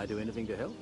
I do anything to help?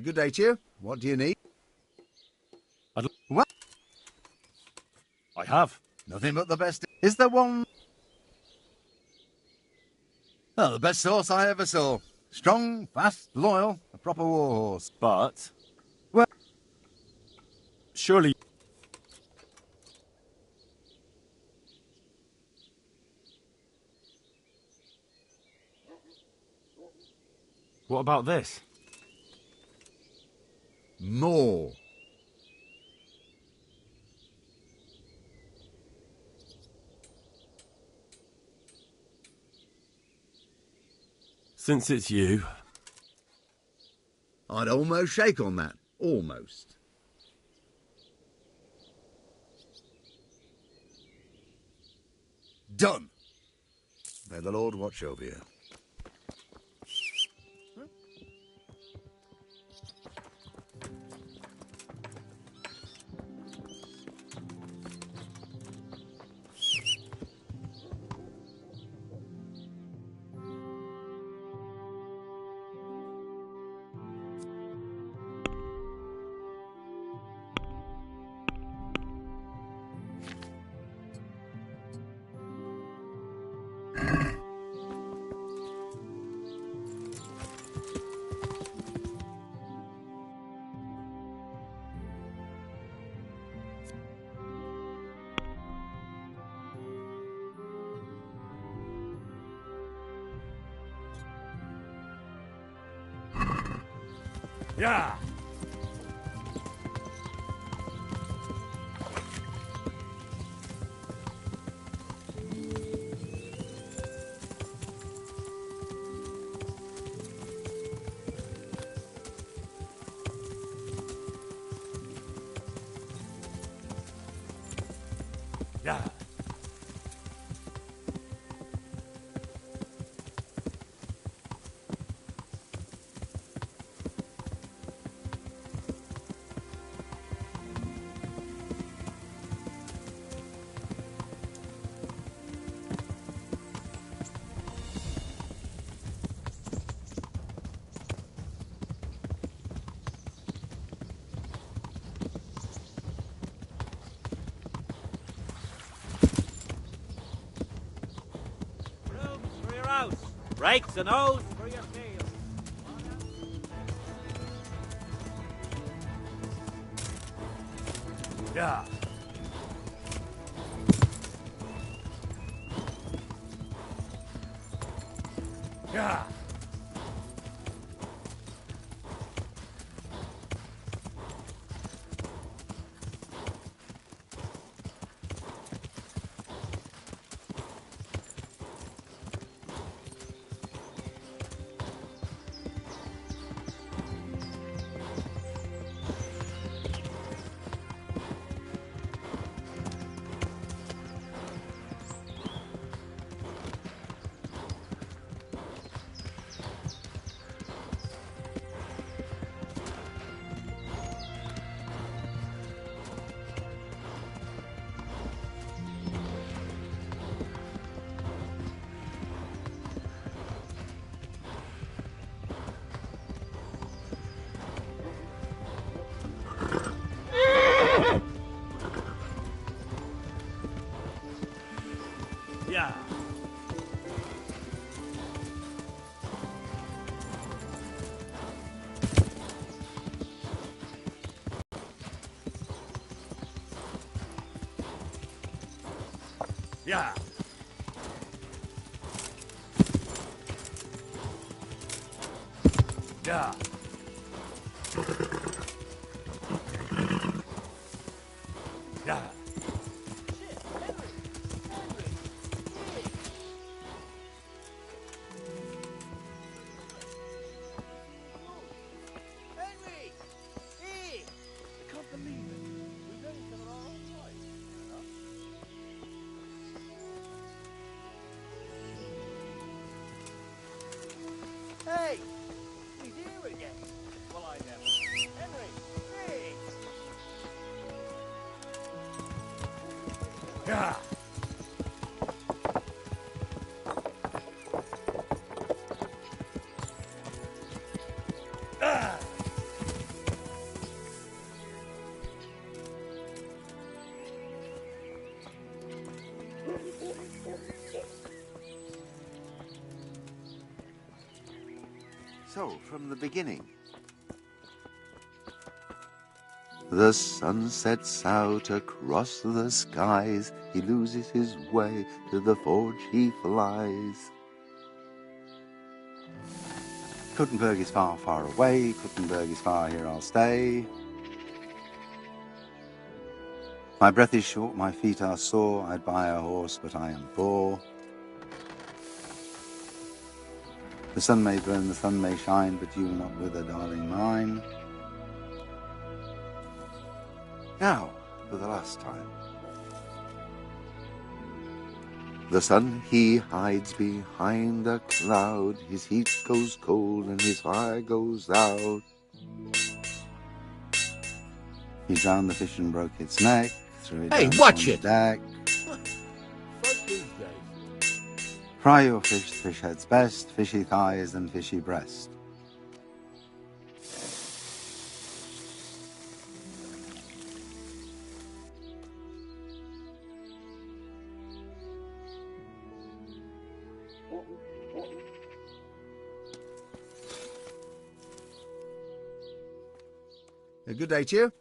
good day to you. What do you need? What? I have. Nothing but the best. Is there one? Oh, the best horse I ever saw. Strong, fast, loyal, a proper war horse. But... Well... Surely... What about this? More. Since it's you... I'd almost shake on that. Almost. Done. May the Lord watch over you. Yeah! Yeah! Rakes and hoes for your field. Yeah! Yeah! Yeah! Yeah! Yeah! Yeah! Hey! He's here again. Well, I never. Henry! Hey! Yeah! So, from the beginning. The sun sets out across the skies. He loses his way, to the forge he flies. Kuttenberg is far, far away. Kuttenberg is far, here I'll stay. My breath is short, my feet are sore. I'd buy a horse, but I am poor. The sun may burn, the sun may shine, but you will not wither, darling mine. Now, for the last time. The sun, he hides behind a cloud. His heat goes cold and his fire goes out. He drowned the fish and broke its neck. Threw it Hey, down watch on it! the deck. Fuck these days. Fry your fish, fish head's best. Fishy thighs and fishy breast. A good day to you.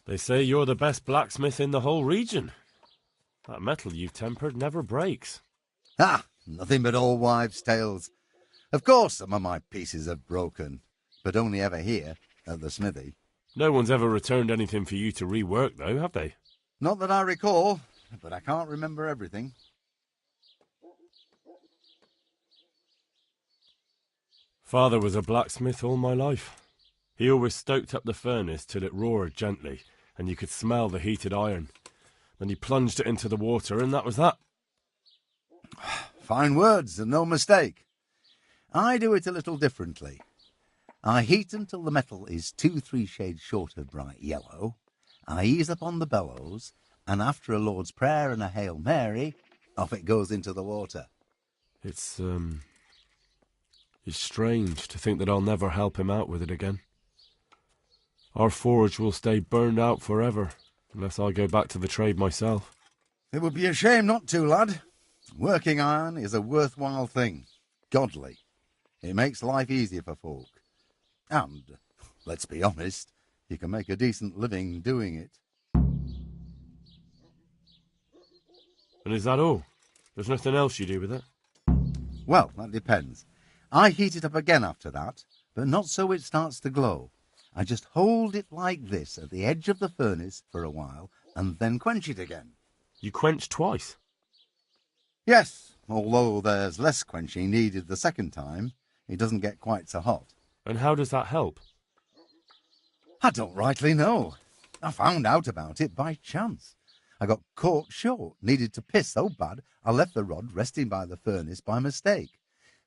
They say you're the best blacksmith in the whole region. That metal you've tempered never breaks. Ah, nothing but old wives' tales. Of course some of my pieces have broken, but only ever here, at the smithy. No one's ever returned anything for you to rework, though, have they? Not that I recall, but I can't remember everything. Father was a blacksmith all my life. He always stoked up the furnace till it roared gently, and you could smell the heated iron. Then he plunged it into the water, and that was that. Fine words, and no mistake. I do it a little differently. I heat until the metal is 2-3 shades short of bright yellow. I ease up on the bellows, and after a Lord's Prayer and a Hail Mary, off it goes into the water. It's strange to think that I'll never help him out with it again. Our forge will stay burned out forever, unless I go back to the trade myself. It would be a shame not to, lad. Working iron is a worthwhile thing. Godly. It makes life easier for folk. And, let's be honest, you can make a decent living doing it. And is that all? There's nothing else you do with it? Well, that depends. I heat it up again after that, but not so it starts to glow. I just hold it like this at the edge of the furnace for a while and then quench it again. You quench twice? Yes, although there's less quenching needed the second time, it doesn't get quite so hot. And how does that help? I don't rightly know. I found out about it by chance. I got caught short, needed to piss so bad I left the rod resting by the furnace by mistake.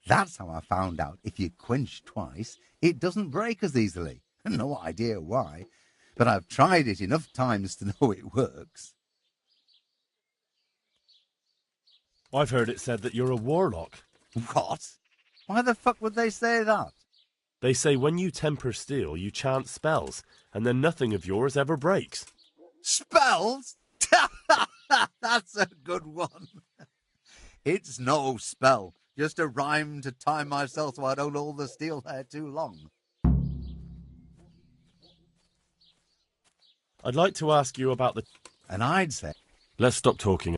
That's how I found out if you quench twice, it doesn't break as easily. No idea why, but I've tried it enough times to know it works. I've heard it said that you're a warlock. What? Why the fuck would they say that? They say when you temper steel, you chant spells, and then nothing of yours ever breaks. Spells? That's a good one. It's no spell, just a rhyme to time myself so I don't hold the steel hair too long. I'd like to ask you about the... And I'd say... Let's stop talking.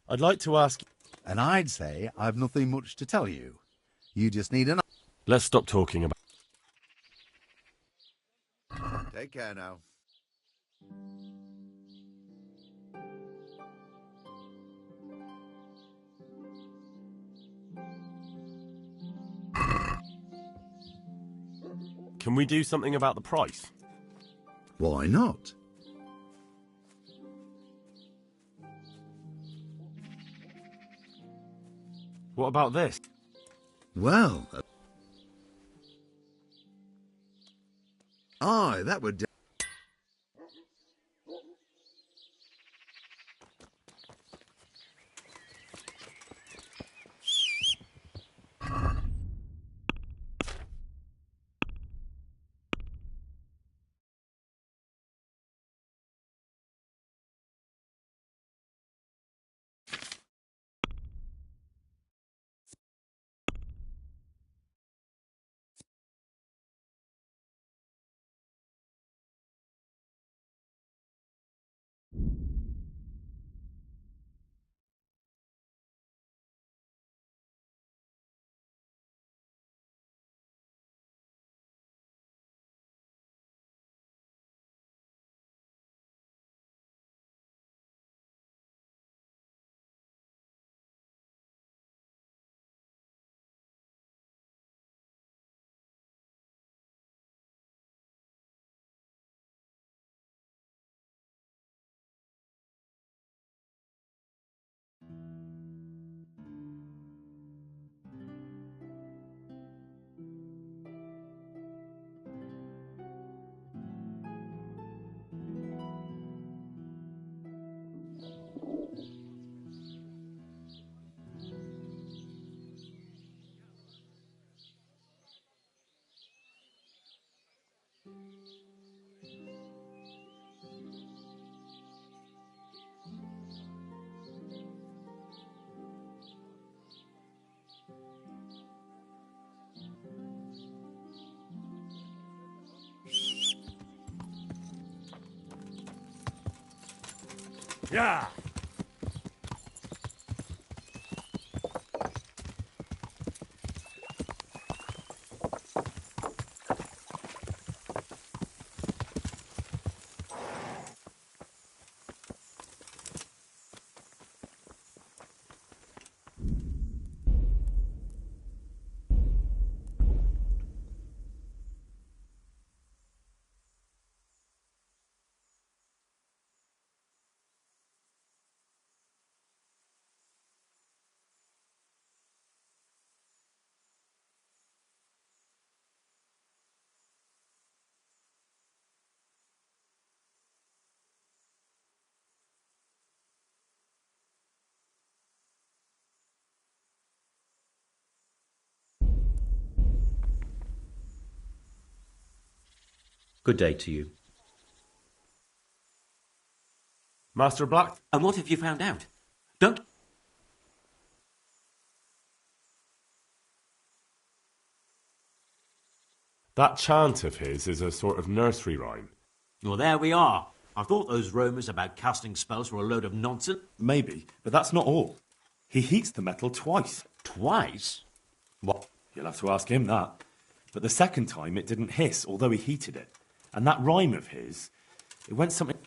I'd like to ask... And I'd say I've nothing much to tell you. You just need an... Let's stop talking about... Take care now. Can we do something about the price? Why not? What about this? Well... Aye, that would... Yeah. Good day to you. Master Black? And what have you found out? Don't... That chant of his is a sort of nursery rhyme. Well, there we are. I thought those rumours about casting spells were a load of nonsense. Maybe, but that's not all. He heats the metal twice. Twice? What? You'll have to ask him that. But the second time it didn't hiss, although he heated it. And that rhyme of his, it went something...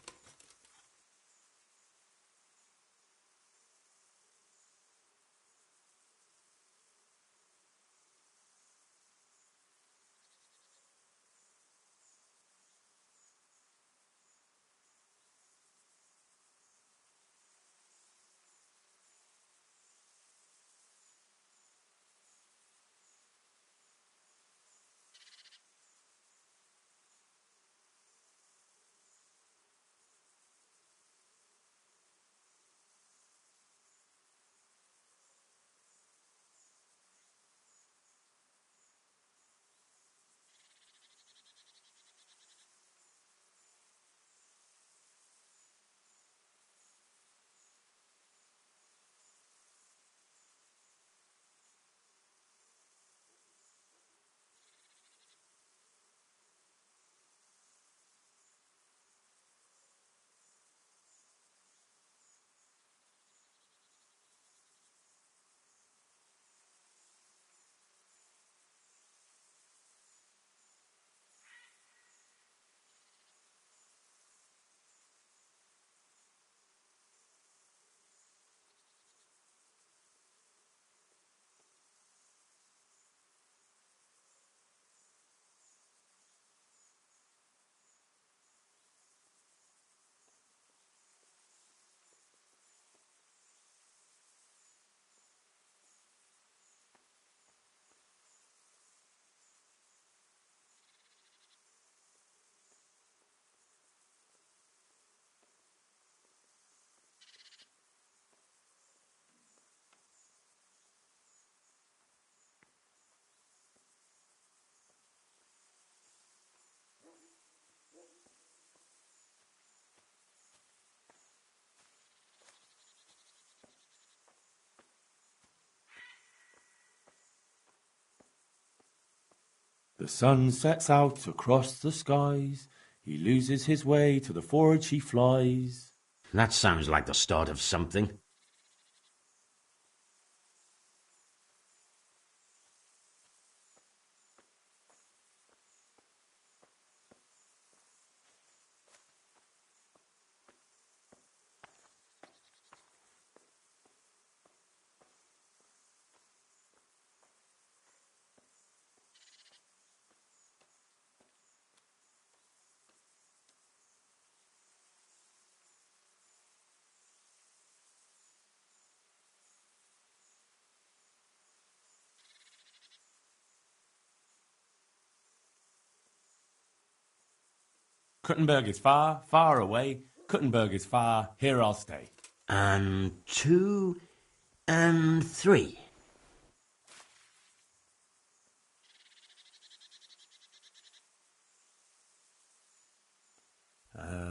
The sun sets out across the skies. He loses his way, to the forge he flies. That sounds like the start of something. Kuttenberg is far, far away. Kuttenberg is far, here I'll stay. And 2 and 3.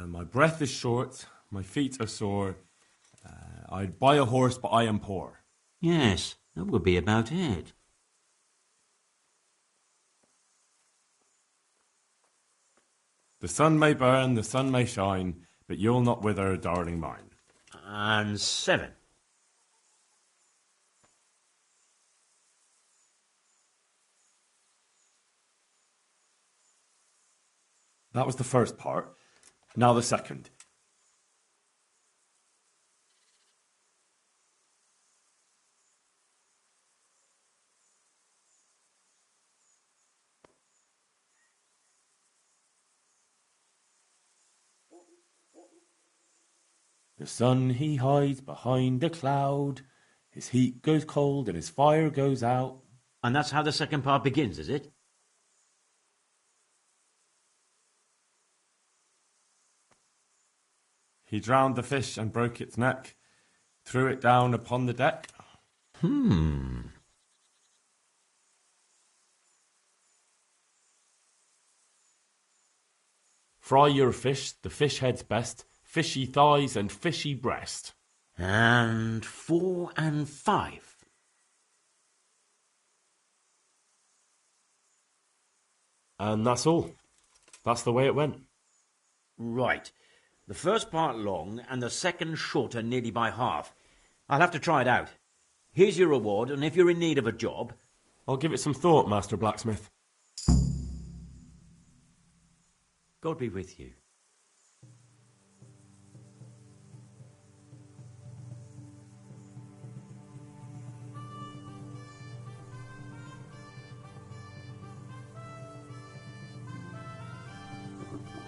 My breath is short, my feet are sore. I'd buy a horse, but I am poor. Yes, that would be about it. The sun may burn, the sun may shine, but you'll not wither, darling mine. And 7. That was the first part. Now the second. The sun he hides behind a cloud. His heat goes cold and his fire goes out. And that's how the second part begins, is it? He drowned the fish and broke its neck, threw it down upon the deck. Fry your fish, the fish head's best, fishy thighs and fishy breast. And 4 and 5. And that's all. That's the way it went. Right. The first part long and the second shorter nearly by half. I'll have to try it out. Here's your reward, and if you're in need of a job... I'll give it some thought, Master Blacksmith. God be with you.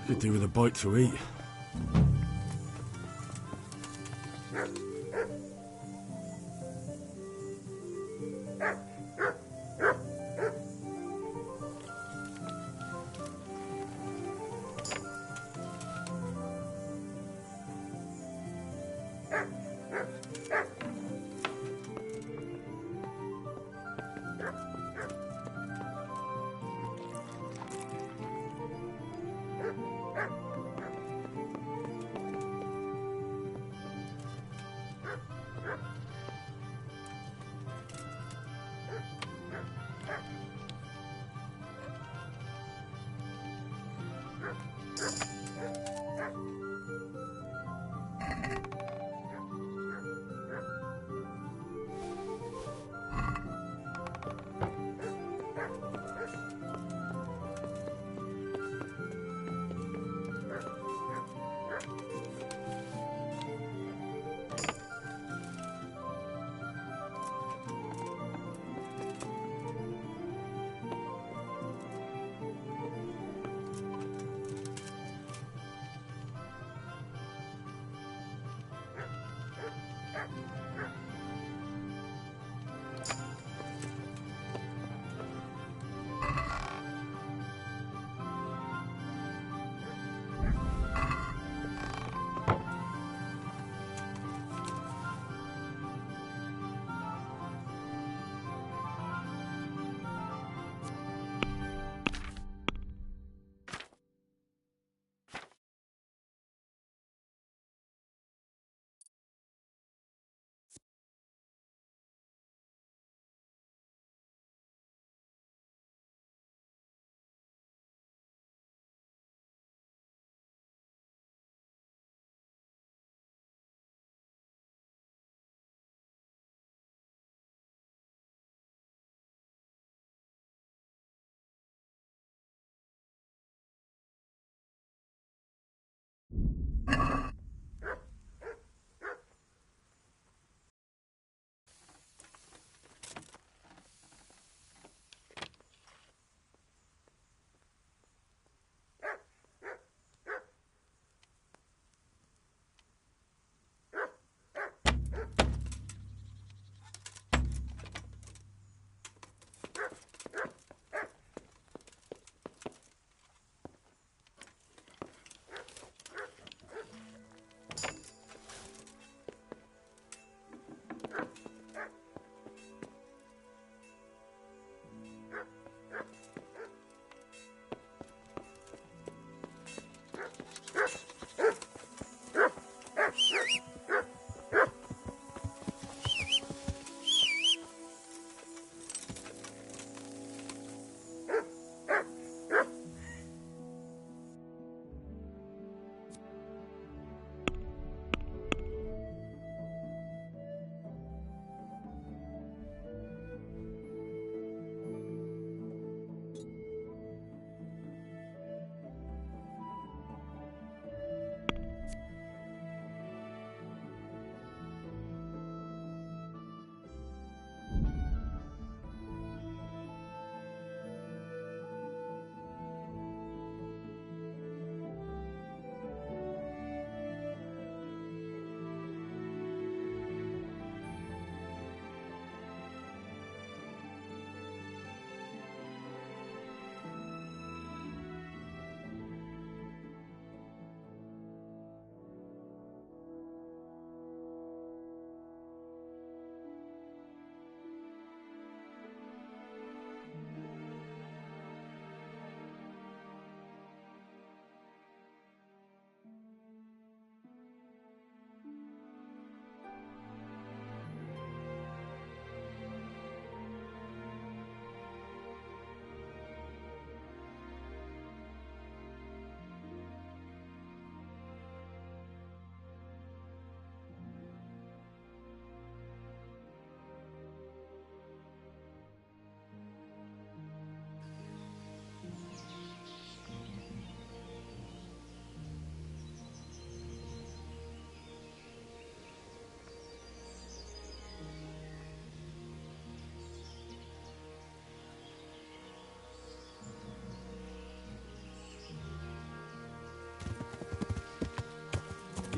Could do with a bite to eat.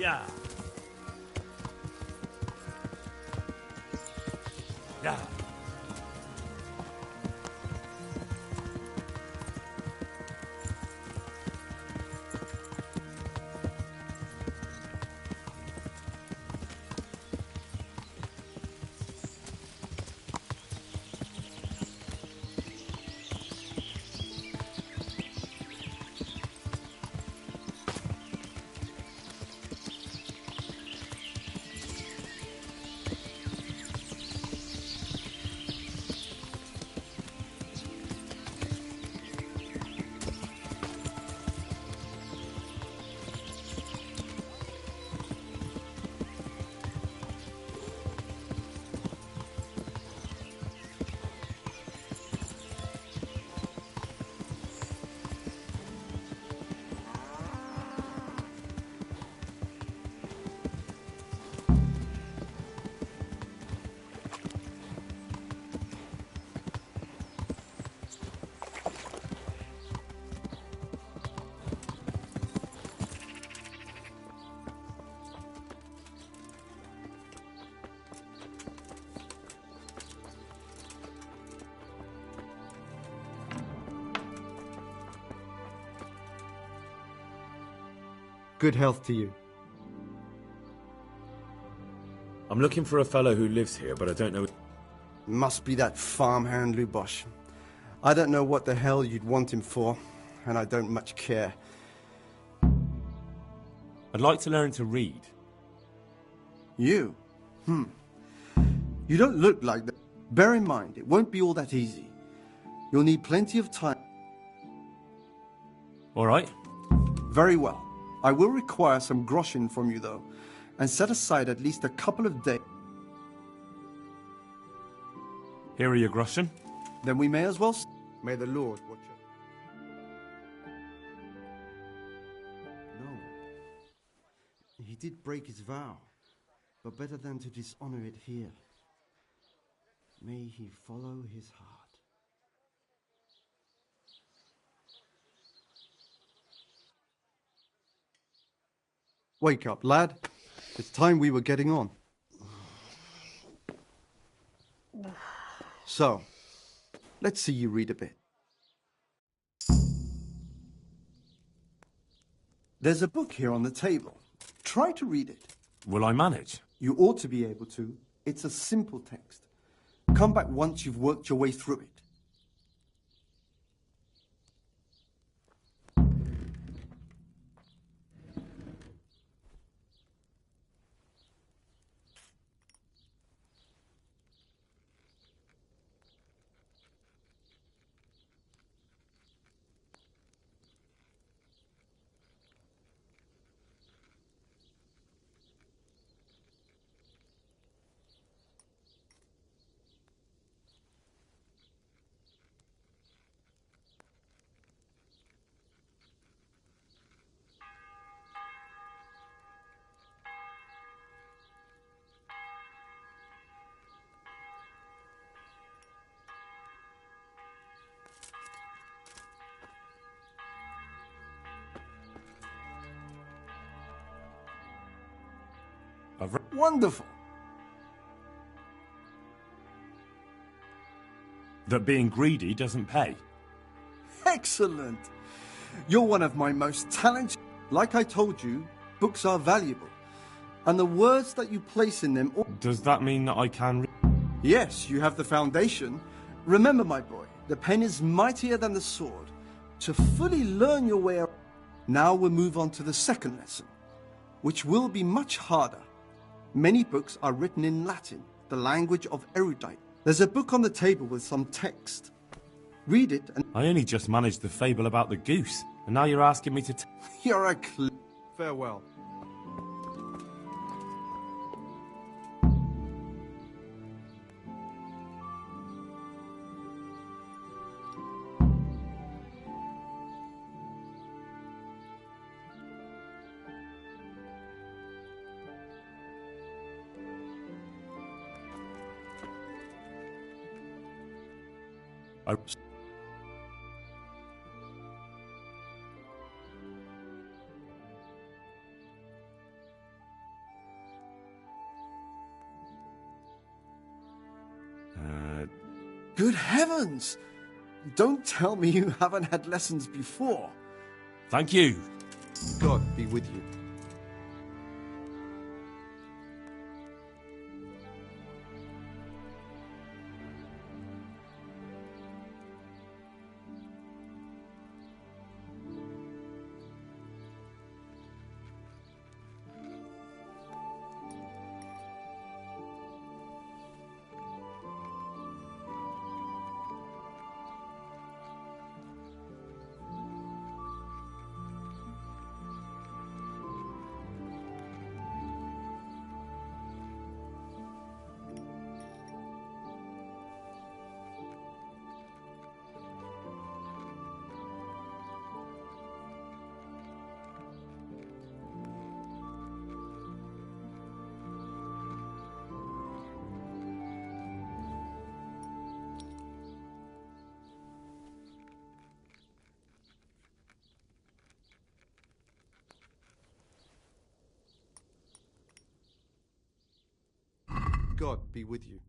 Yeah. Yeah. Good health to you. I'm looking for a fellow who lives here, but I don't know. Must be that farmhand Lubosh. I don't know what the hell you'd want him for, and I don't much care. I'd like to learn to read. You? You don't look like that. Bear in mind, it won't be all that easy. You'll need plenty of time. All right. Very well. I will require some groschen from you, though, and set aside at least a couple of days. Here are your groschen. Then we may as well. May the Lord watch you. No. He did break his vow, but better than to dishonor it here. May he follow his heart. Wake up, lad. It's time we were getting on. So, let's see you read a bit. There's a book here on the table. Try to read it. Will I manage? You ought to be able to. It's a simple text. Come back once you've worked your way through it. Wonderful. That being greedy doesn't pay. Excellent. You're one of my most talented. Like I told you, books are valuable. And the words that you place in them... Does that mean that I can read? Yes, you have the foundation. Remember, my boy, the pen is mightier than the sword. To fully learn your way... Now we'll move on to the second lesson, which will be much harder. Many books are written in Latin, the language of erudite. There's a book on the table with some text. Read it and... I only just managed the fable about the goose, and now you're asking me to... You're a Farewell. Good heavens! Don't tell me you haven't had lessons before. Thank you. God be with you. God be with you.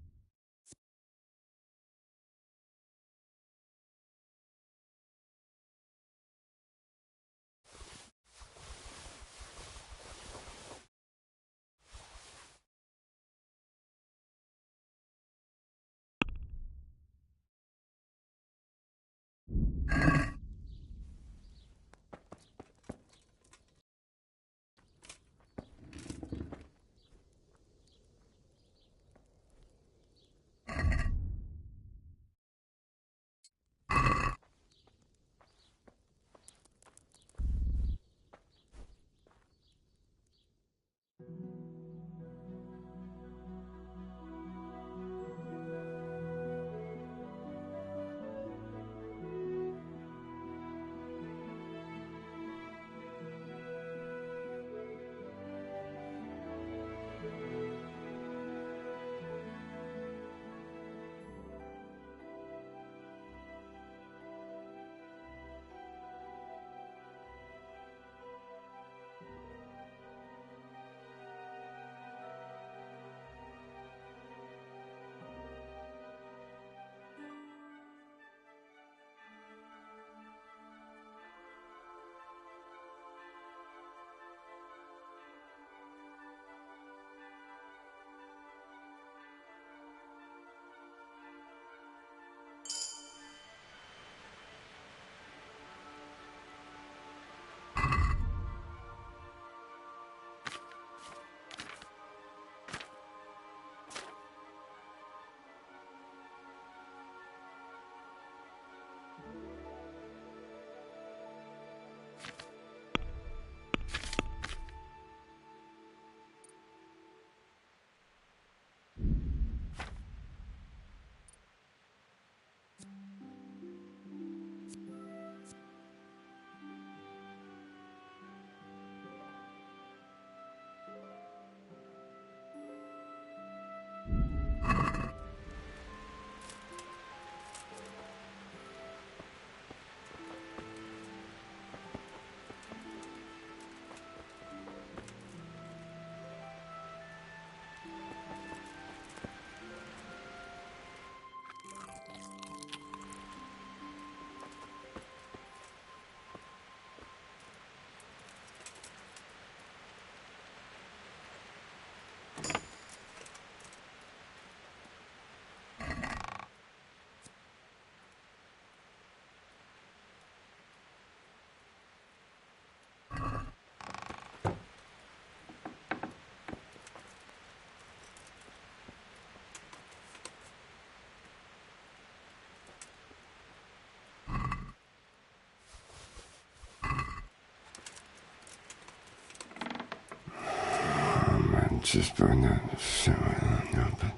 just burned that shit right on now, but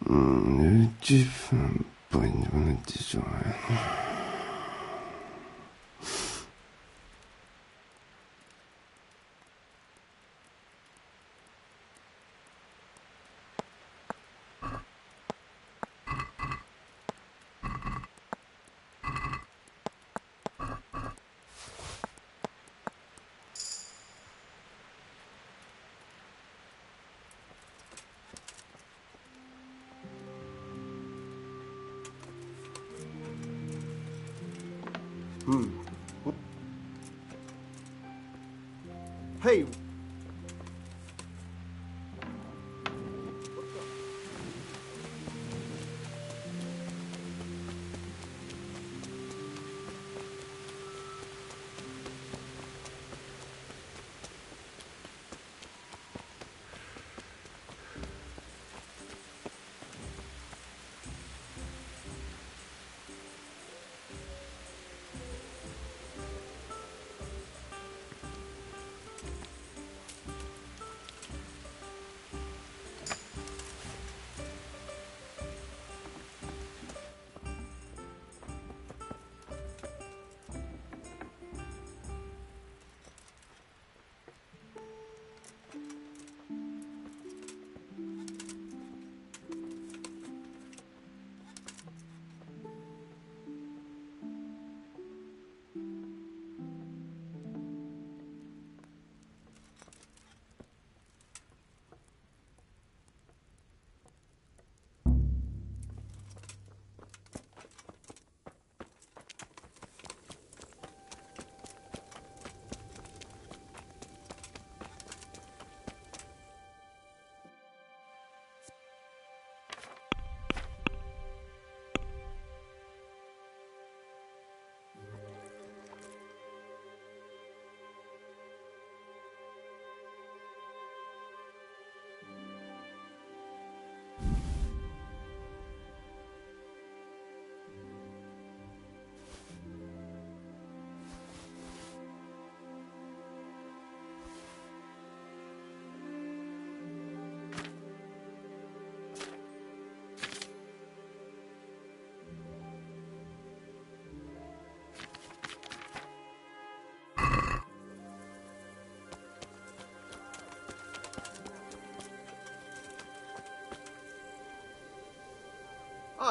내 집 보이는 지 좋아요. Hey.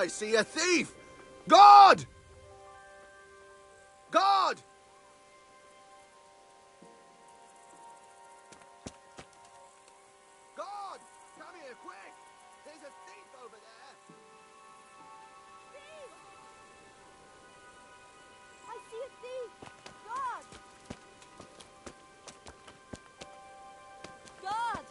I see a thief! God! God! God! Come here, quick! There's a thief over there! Thief! I see a thief! God! God!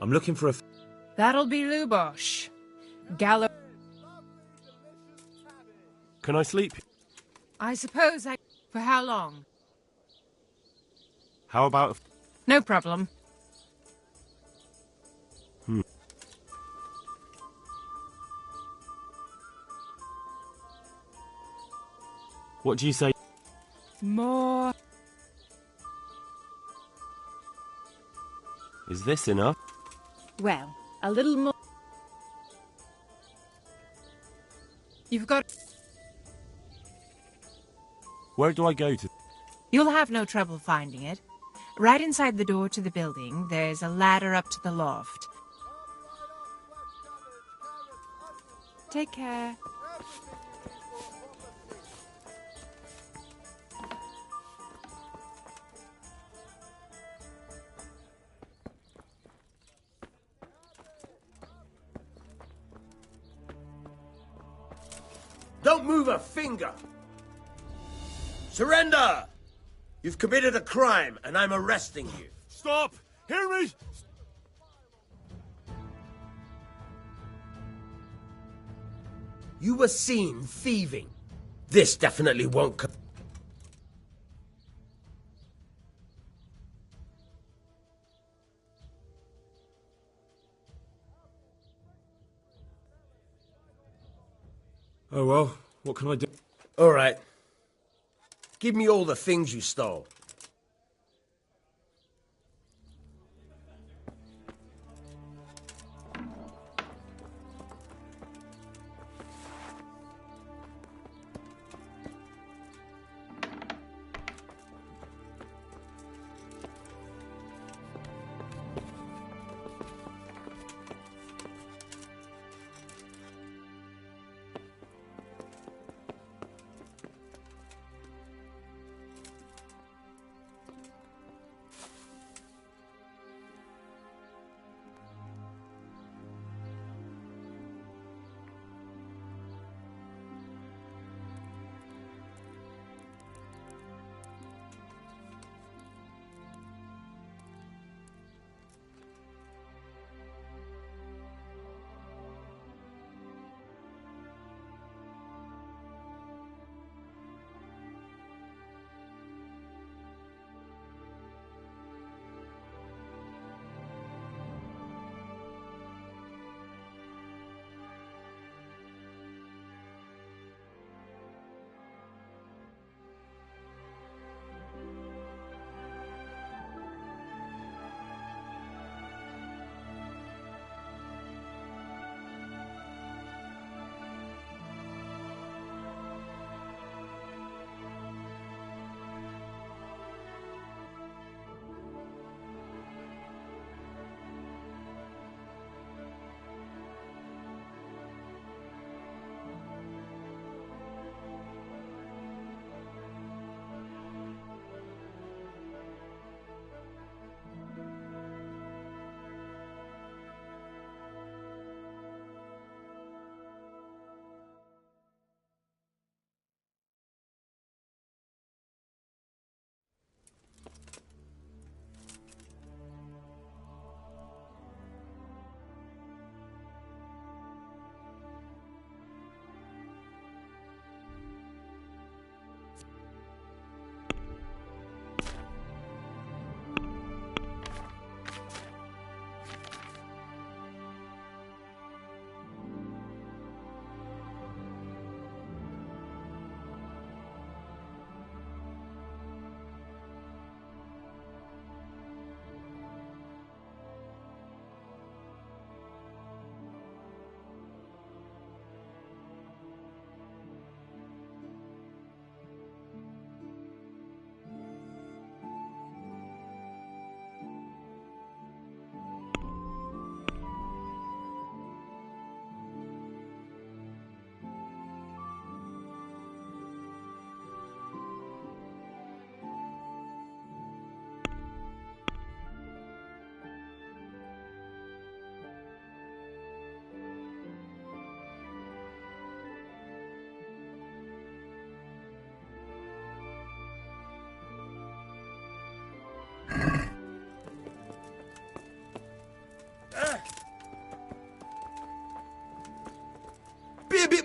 I'm looking for a... That'll be Lubosh. Gallo... Can I sleep? I suppose I... For how long? How about... No problem. What do you say? More... Is this enough? Well, a little more... You've got... Where do I go to? You'll have no trouble finding it. Right inside the door to the building, there's a ladder up to the loft. Take care. Don't move a finger! Surrender! You've committed a crime, and I'm arresting you. Stop! Hear me! You were seen thieving. This definitely won't come. Oh well, what can I do? All right. Give me all the things you stole.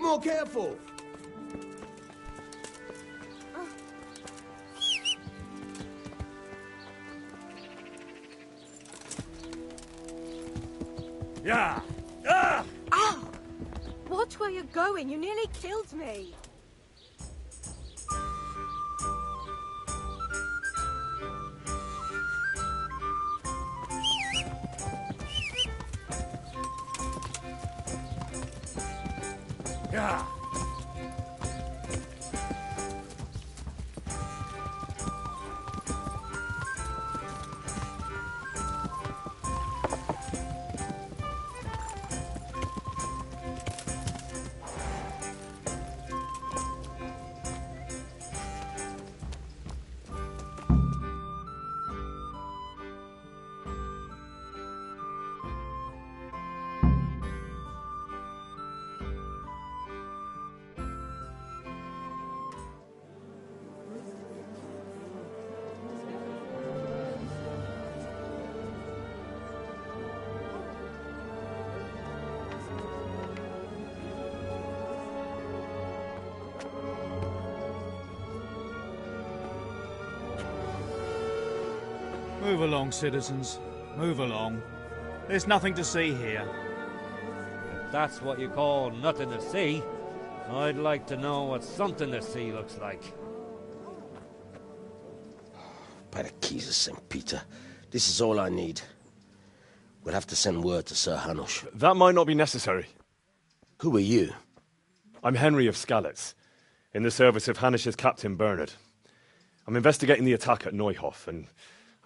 more careful. Yeah. Ah! Ow! Watch where you're going. You nearly killed me. Yeah. Move along, citizens. Move along. There's nothing to see here. If that's what you call nothing to see, I'd like to know what something to see looks like. By the keys of St. Peter, this is all I need. We'll have to send word to Sir Hanush. That might not be necessary. Who are you? I'm Henry of Skalitz, in the service of Hanush's Captain Bernard. I'm investigating the attack at Neuhof, and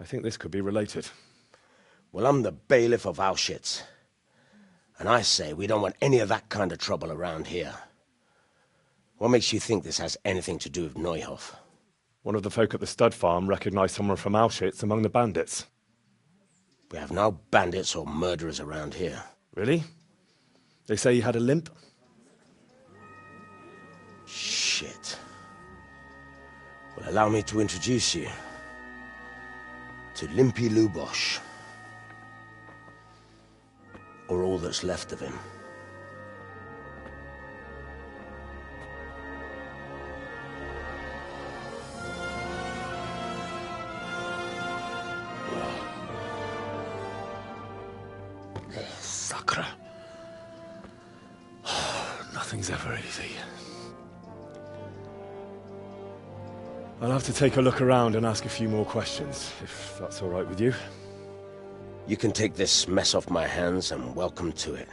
I think this could be related. Well, I'm the bailiff of Auschwitz. And I say we don't want any of that kind of trouble around here. What makes you think this has anything to do with Neuhof? One of the folk at the stud farm recognized someone from Auschwitz among the bandits. We have no bandits or murderers around here. Really? They say he had a limp? Shit. Well, allow me to introduce you to Limpy Lubosh. Or all that's left of him. Sakra. Nothing's ever easy. I'll have to take a look around and ask a few more questions, if that's all right with you. You can take this mess off my hands and welcome to it.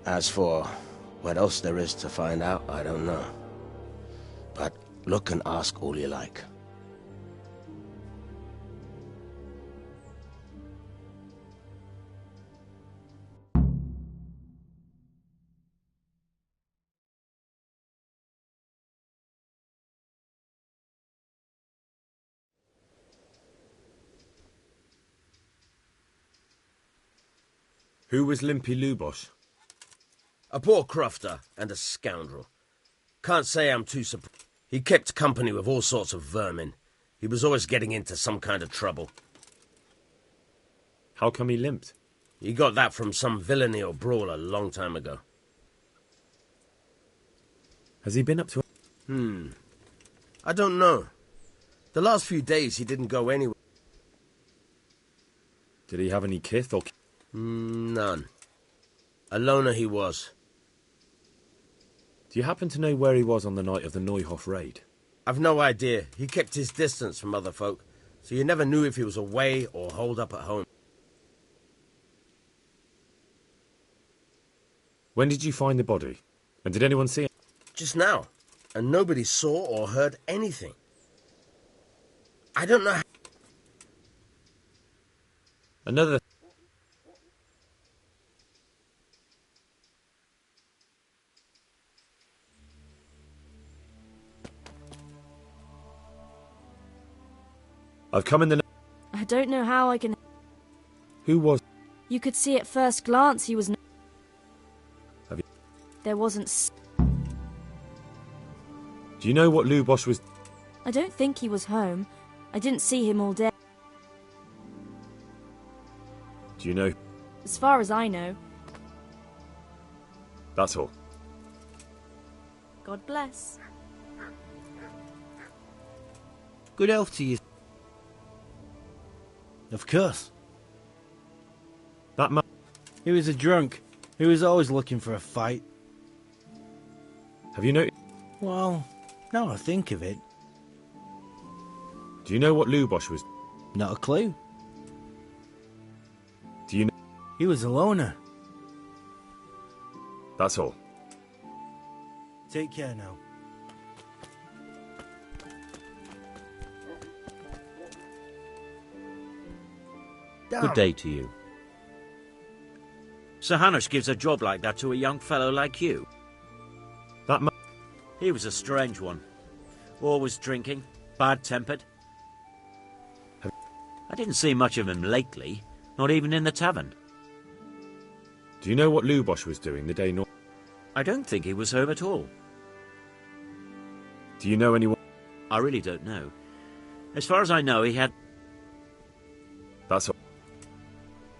As for what else there is to find out, I don't know. But look and ask all you like. Who was Limpy Lubosh? A poor crofter and a scoundrel. Can't say I'm too surprised. He kept company with all sorts of vermin. He was always getting into some kind of trouble. How come he limped? He got that from some villainy or brawl a long time ago. Has he been up to... I don't know. The last few days he didn't go anywhere. Did he have any kith or... None. A loner he was. Do you happen to know where he was on the night of the Neuhof raid? I've no idea. He kept his distance from other folk, so you never knew if he was away or holed up at home. When did you find the body? And did anyone see it? Just now. And nobody saw or heard anything. I don't know how... Another... I've come in the... I don't know how I can... Who was... You could see at first glance he was... Have you... There wasn't... Do you know what Lubosh was... I don't think he was home. I didn't see him all day. Do you know... As far as I know. That's all. God bless. Good health to you. Of course. That man. He was a drunk. He was always looking for a fight. Have you noticed? Well, now I think of it. Do you know what Lubosh was? Not a clue. Do you know? He was a loner. That's all. Take care now. Good day to you. Sir Hanush gives a job like that to a young fellow like you. That man. He was a strange one. Always drinking, bad-tempered. I didn't see much of him lately, not even in the tavern. Do you know what Lubosh was doing the day north? I don't think he was home at all. Do you know anyone? I really don't know. As far as I know, he had... That's all.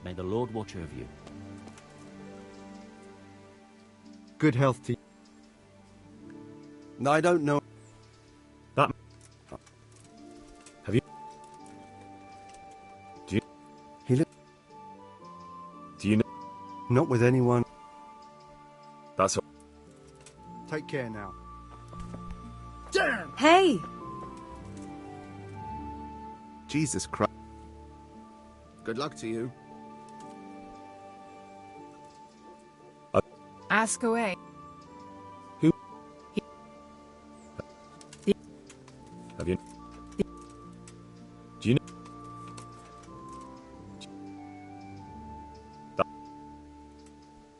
May the Lord watch over you. Good health to you. I don't know. That... Have you... Do you... He look... Do you know... Not with anyone. That's all. Take care now. Damn! Hey! Jesus Christ. Good luck to you. Ask away. Who? Have you... Do you know...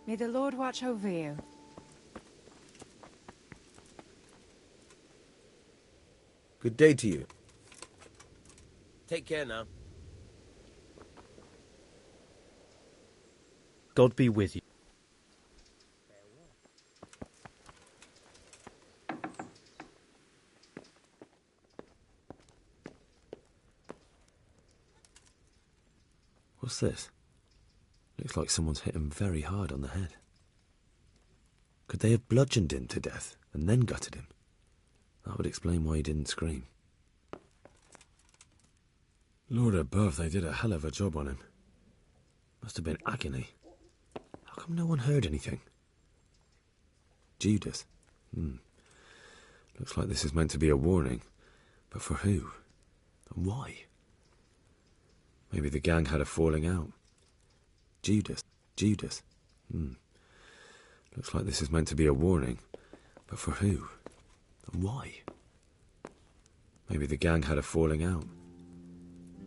May the Lord watch over you. Good day to you. Take care now. God be with you. What's this? Looks like someone's hit him very hard on the head. Could they have bludgeoned him to death and then gutted him? That would explain why he didn't scream. Lord above, they did a hell of a job on him. Must have been agony. How come no one heard anything? Judas. Looks like this is meant to be a warning. But for who? And why? Maybe the gang had a falling out. Judas. Looks like this is meant to be a warning. But for who? And why? Maybe the gang had a falling out.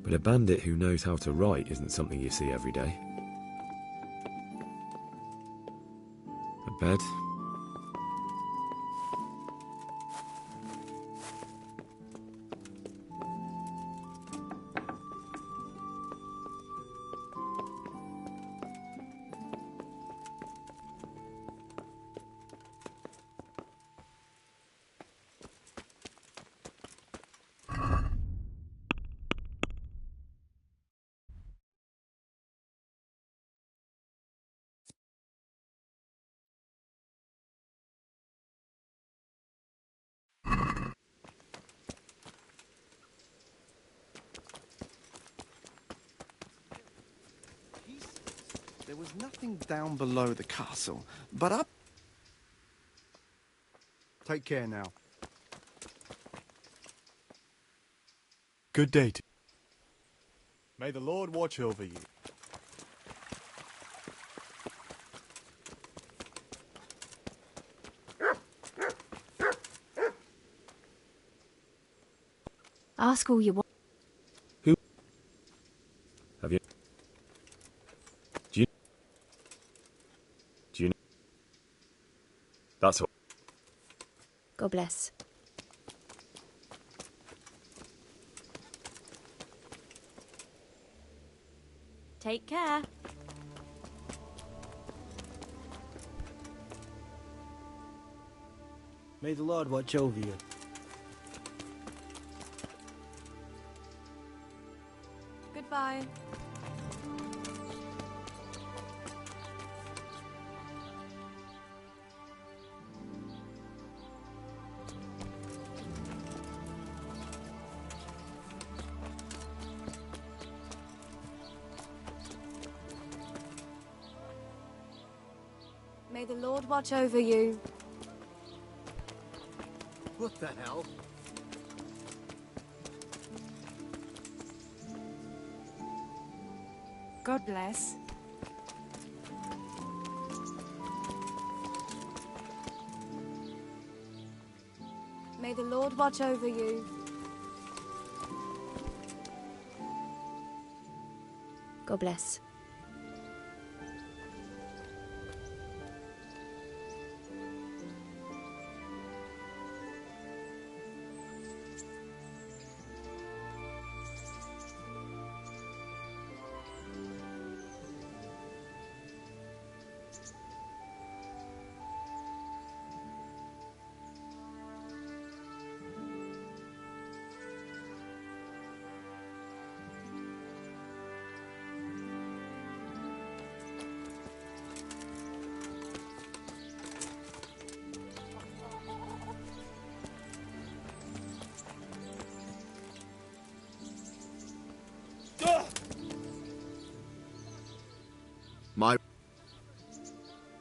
But a bandit who knows how to write isn't something you see every day. A bed. There was nothing down below the castle, but up... Take care now. Good day to you. May the Lord watch over you. Ask all you want. Who? Have you... Do you know? That's all. God bless. Take care. May the Lord watch over you. Goodbye. May the Lord watch over you. What the hell? God bless. May the Lord watch over you. God bless.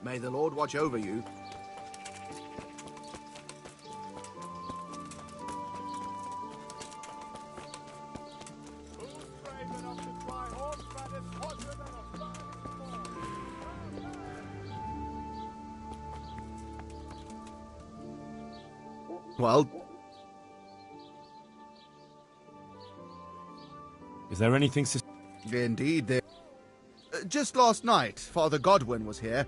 May the Lord watch over you. Well, is there anything Indeed, there. Just last night, Father Godwin was here,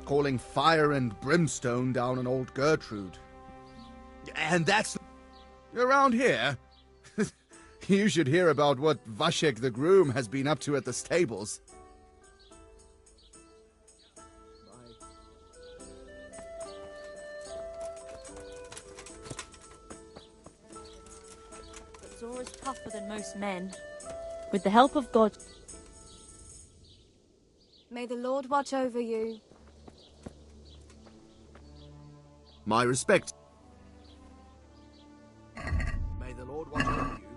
calling fire and brimstone down on old Gertrude. And that's... Around here? You should hear about what Vashek the groom has been up to at the stables. Zora's tougher than most men. With the help of God... May the Lord watch over you. My respect. May the Lord watch over you.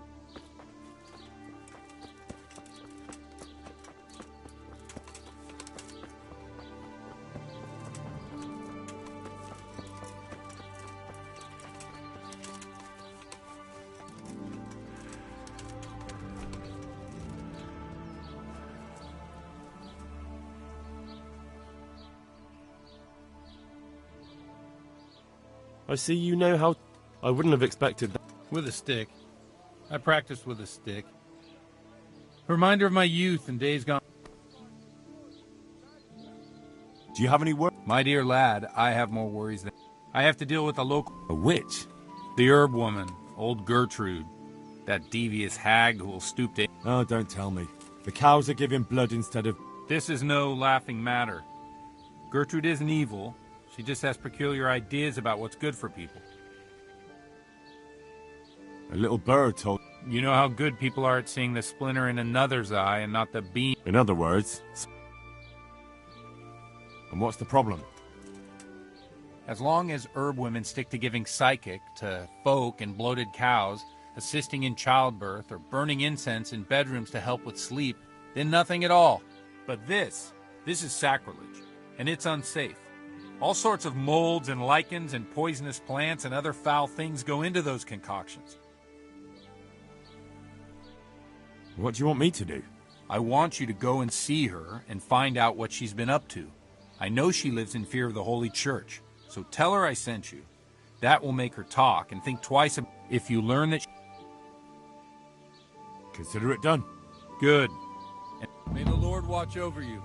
I see you know how... I wouldn't have expected that. With a stick. I practiced with a stick. Reminder of my youth and days gone. Do you have any work? My dear lad, I have more worries than... I have to deal with a local... A witch? The herb woman, old Gertrude. That devious hag who will stoop to... Oh, don't tell me. The cows are giving blood instead of... This is no laughing matter. Gertrude isn't evil. She just has peculiar ideas about what's good for people. A little bird told... You know how good people are at seeing the splinter in another's eye and not the beam. In other words... And what's the problem? As long as herb women stick to giving psychic to folk and bloated cows, assisting in childbirth, or burning incense in bedrooms to help with sleep, then nothing at all. But this is sacrilege, and it's unsafe. All sorts of molds and lichens and poisonous plants and other foul things go into those concoctions. What do you want me to do? I want you to go and see her and find out what she's been up to. I know she lives in fear of the Holy Church, so tell her I sent you. That will make her talk and think twice if you learn that... Consider it done. Good. And may the Lord watch over you.